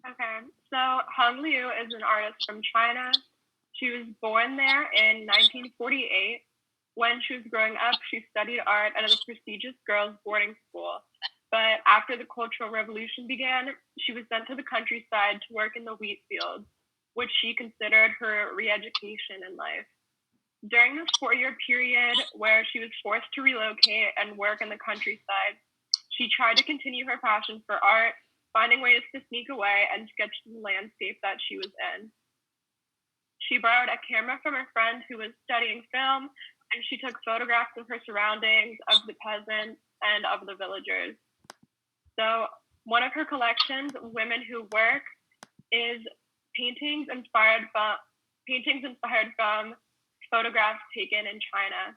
Okay, so Hung Liu is an artist from China. She was born there in 1948. When she was growing up, she studied art at a prestigious girls' boarding school. But after the Cultural Revolution began, she was sent to the countryside to work in the wheat fields, which she considered her re education in life. During this 4 year period where she was forced to relocate and work in the countryside, she tried to continue her passion for art, finding ways to sneak away and sketch the landscape that she was in. She borrowed a camera from her friend who was studying film, and she took photographs of her surroundings, of the peasants, and of the villagers. So, one of her collections, Women Who Work, is paintings inspired from photographs taken in China.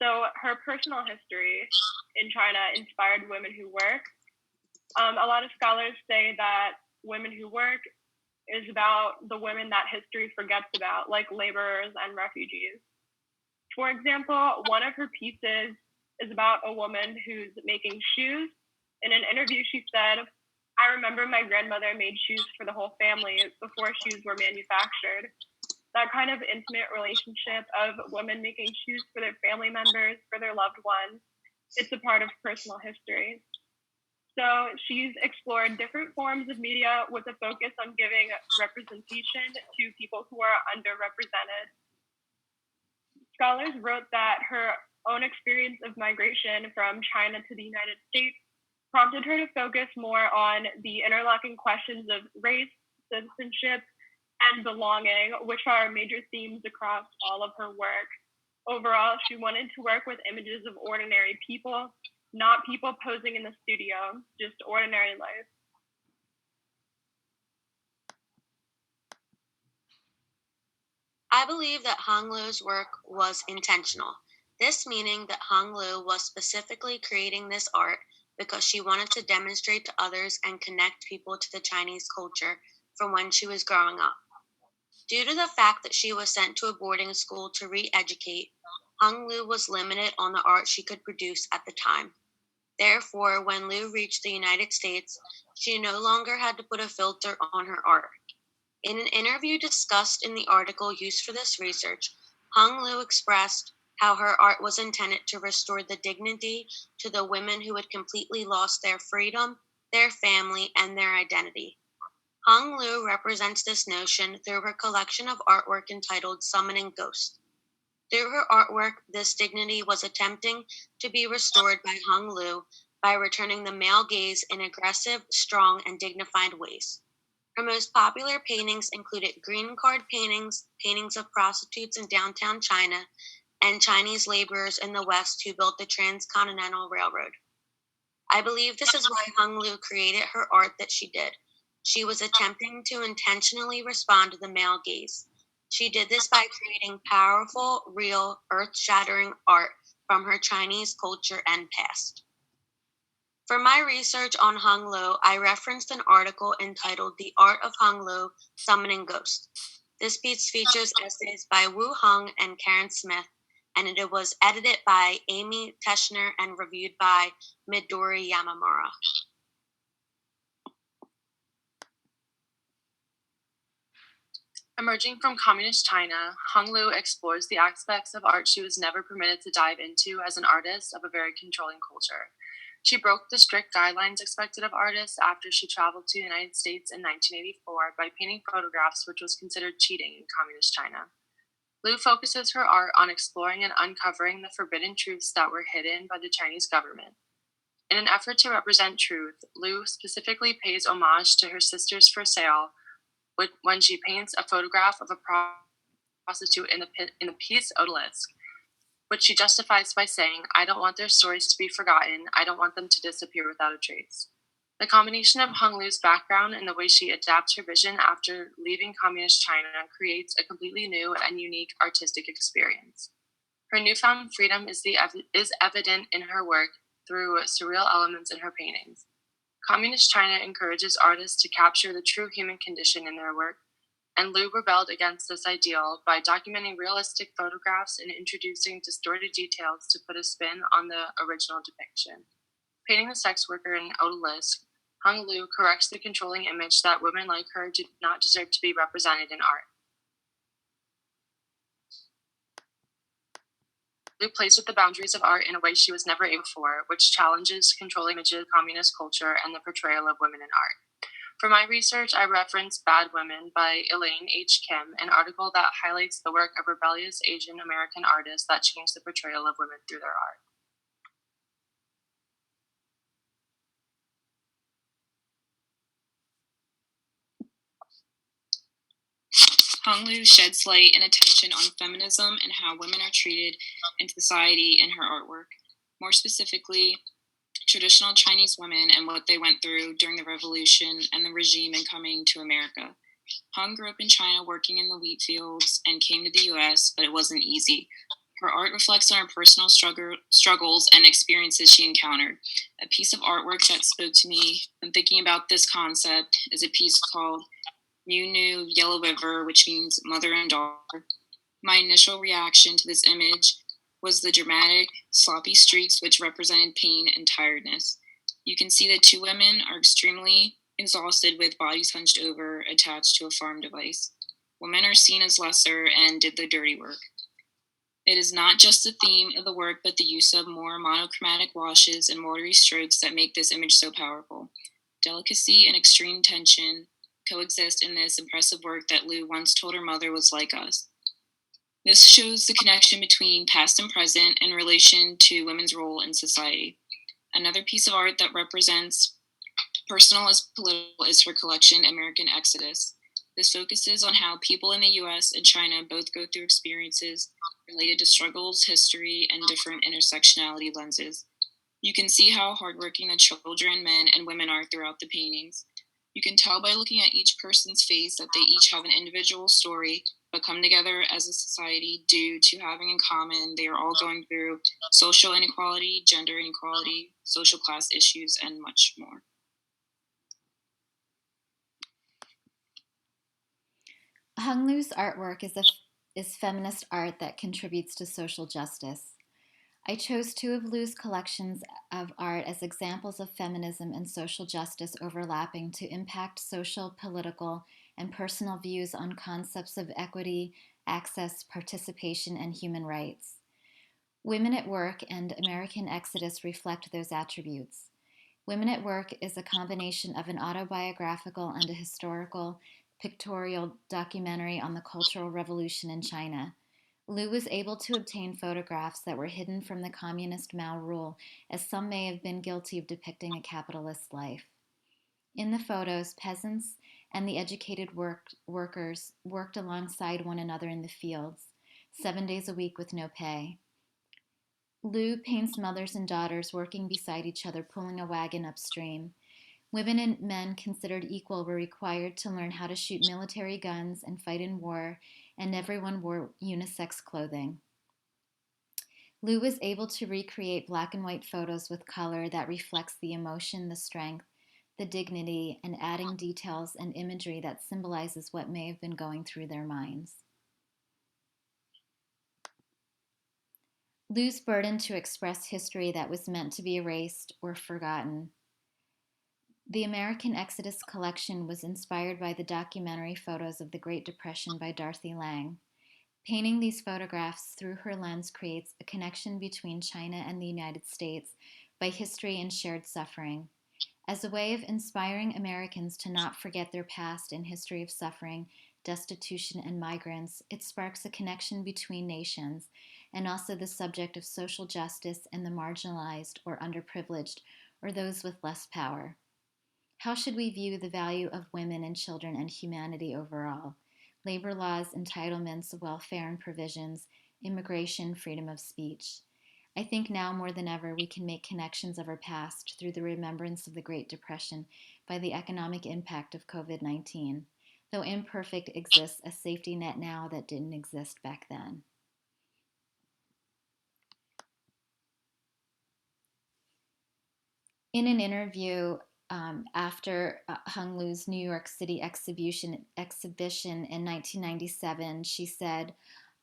So her personal history in China inspired Women Who Work. A lot of scholars say that Women Who Work is about the women that history forgets about, like laborers and refugees. For example, one of her pieces is about a woman who's making shoes. In an interview, she said, "I remember my grandmother made shoes for the whole family before shoes were manufactured." That kind of intimate relationship of women making shoes for their family members, for their loved ones, it's a part of personal history. So she's explored different forms of media with a focus on giving representation to people who are underrepresented. Scholars wrote that her own experience of migration from China to the United States prompted her to focus more on the interlocking questions of race, citizenship, and belonging, which are major themes across all of her work. Overall, she wanted to work with images of ordinary people, not people posing in the studio, just ordinary life. I believe that Hong Lu's work was intentional. This meaning that Hong Lu was specifically creating this art because she wanted to demonstrate to others and connect people to the Chinese culture from when she was growing up. Due to the fact that she was sent to a boarding school to re educate, Hung Lu was limited on the art she could produce at the time. Therefore, when Lu reached the United States, she no longer had to put a filter on her art. In an interview discussed in the article used for this research, Hung Lu expressed how her art was intended to restore the dignity to the women who had completely lost their freedom, their family, and their identity. Hung Lu represents this notion through her collection of artwork entitled Summoning Ghosts. Through her artwork, this dignity was attempting to be restored by Hung Lu by returning the male gaze in aggressive, strong, and dignified ways. Her most popular paintings included green card paintings, paintings of prostitutes in downtown China, and Chinese laborers in the West who built the Transcontinental Railroad. I believe this is why Hung Lu created her art that she did. She was attempting to intentionally respond to the male gaze. She did this by creating powerful, real, earth shattering art from her Chinese culture and past. For my research on Hung Lu, I referenced an article entitled The Art of Hung Lu Summoning Ghosts. This piece features essays by Wu Hung and Karen Smith, and it was edited by Amy Teschner and reviewed by Midori Yamamura. Emerging from communist China, Hung Lu explores the aspects of art she was never permitted to dive into as an artist of a very controlling culture. She broke the strict guidelines expected of artists after she traveled to the United States in 1984 by painting photographs, which was considered cheating in communist China. Lu focuses her art on exploring and uncovering the forbidden truths that were hidden by the Chinese government. In an effort to represent truth, Lu specifically pays homage to her sisters for sale when she paints a photograph of a prostitute in the piece Odalisque, which she justifies by saying, "I don't want their stories to be forgotten. I don't want them to disappear without a trace." The combination of Hung Lu's background and the way she adapts her vision after leaving communist China creates a completely new and unique artistic experience. Her newfound freedom is evident in her work through surreal elements in her paintings. Communist China encourages artists to capture the true human condition in their work, and Lu rebelled against this ideal by documenting realistic photographs and introducing distorted details to put a spin on the original depiction. Painting the sex worker in Odalisque, Hung Lu corrects the controlling image that women like her do not deserve to be represented in art. Lu plays with the boundaries of art in a way she was never able before, which challenges controlling images of communist culture and the portrayal of women in art. For my research, I referenced Bad Women by Elaine H. Kim, an article that highlights the work of rebellious Asian American artists that changed the portrayal of women through their art. Hung Lu sheds light and attention on feminism and how women are treated in society in her artwork. More specifically, traditional Chinese women and what they went through during the revolution and the regime in coming to America. Hung grew up in China working in the wheat fields and came to the US, but it wasn't easy. Her art reflects on her personal struggles and experiences she encountered. A piece of artwork that spoke to me when thinking about this concept is a piece called New Yellow River, which means mother and daughter. My initial reaction to this image was the dramatic, sloppy streaks which represented pain and tiredness. You can see that two women are extremely exhausted with bodies hunched over, attached to a farm device. Women are seen as lesser and did the dirty work. It is not just the theme of the work, but the use of more monochromatic washes and watery strokes that make this image so powerful. Delicacy and extreme tension coexist in this impressive work that Lu once told her mother was like us. This shows the connection between past and present in relation to women's role in society. Another piece of art that represents personal as political is her collection, American Exodus. This focuses on how people in the US and China both go through experiences related to struggles, history, and different intersectionality lenses. You can see how hardworking the children, men, and women are throughout the paintings. You can tell by looking at each person's face that they each have an individual story, but come together as a society due to having in common they are all going through social inequality, gender inequality, social class issues, and much more. Hung Lu's artwork is feminist art that contributes to social justice. I chose two of Lu's collections of art as examples of feminism and social justice overlapping to impact social, political, and personal views on concepts of equity, access, participation, and human rights. Women at Work and American Exodus reflect those attributes. Women at Work is a combination of an autobiographical and a historical pictorial documentary on the Cultural Revolution in China. Lu was able to obtain photographs that were hidden from the communist Mao rule, as some may have been guilty of depicting a capitalist life. In the photos, peasants and the educated workers worked alongside one another in the fields, 7 days a week with no pay. Lu paints mothers and daughters working beside each other, pulling a wagon upstream. Women and men considered equal were required to learn how to shoot military guns and fight in war, and everyone wore unisex clothing. Lu was able to recreate black and white photos with color that reflects the emotion, the strength, the dignity, and adding details and imagery that symbolizes what may have been going through their minds. Lu's burden to express history that was meant to be erased or forgotten. The American Exodus collection was inspired by the documentary photos of the Great Depression by Dorothy Lang. Painting these photographs through her lens creates a connection between China and the United States by history and shared suffering. As a way of inspiring Americans to not forget their past and history of suffering, destitution, and migrants, it sparks a connection between nations and also the subject of social justice and the marginalized or underprivileged or those with less power. How should we view the value of women and children and humanity overall? Labor laws, entitlements, welfare and provisions, immigration, freedom of speech. I think now more than ever we can make connections of our past through the remembrance of the Great Depression by the economic impact of COVID-19. Though imperfect, exists a safety net now that didn't exist back then. In an interview after Hung Lu's New York City exhibition in 1997, she said,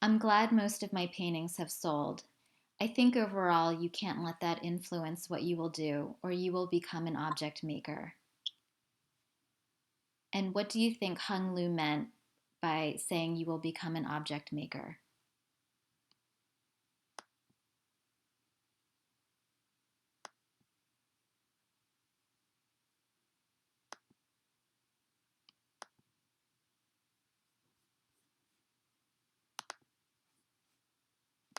"I'm glad most of my paintings have sold. I think overall you can't let that influence what you will do, or you will become an object maker." And what do you think Hung Lu meant by saying you will become an object maker?